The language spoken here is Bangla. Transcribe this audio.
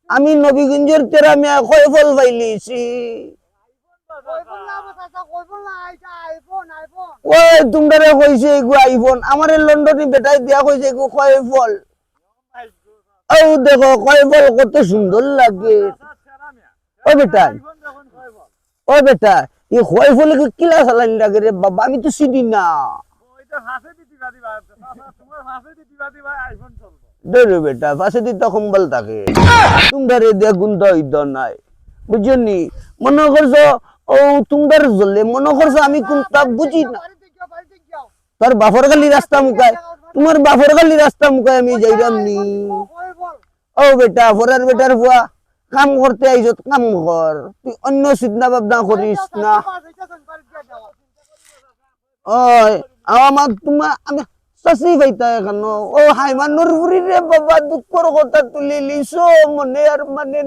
আমি নবীগঞ্জের তেরা মিয়া কয় ফল পাইলিছি ওই তোমরা কইছে এগু আইফোন আমারে লন্ডনে বেটাই দিয়া কইছে এগু কয় ফল ও দেখো কয় ফল কত সুন্দর লাগে ও বেটা ও বেটা এই কয় ফল কিলা চালানি লাগে রে বাবা আমি তো চিনি না দেরে বেটা পাশে দিতে কম্বল থাকে তোমরা দিয়া গুন্দ হইত নাই বুঝনি মনে করছো ও তোমরা জ্বলে মনে করছো আমি কোনটা বুঝি না তোর বাপর গালি রাস্তা মুখায় তোমার বাপর গালি রাস্তা মুখায় আমি যাইরাম নি ও বেটা ফরার বেটার ফুয়া কাম করতে আইছ কাম কর তুই অন্য চিন্তা ভাবনা করিস না ওই আমার তোমার আমি চাষি পাইতা এখন ও হাইমানুর বুড়ি রে বাবা দুঃখর কথা তুলি লিছো মনে আর মানে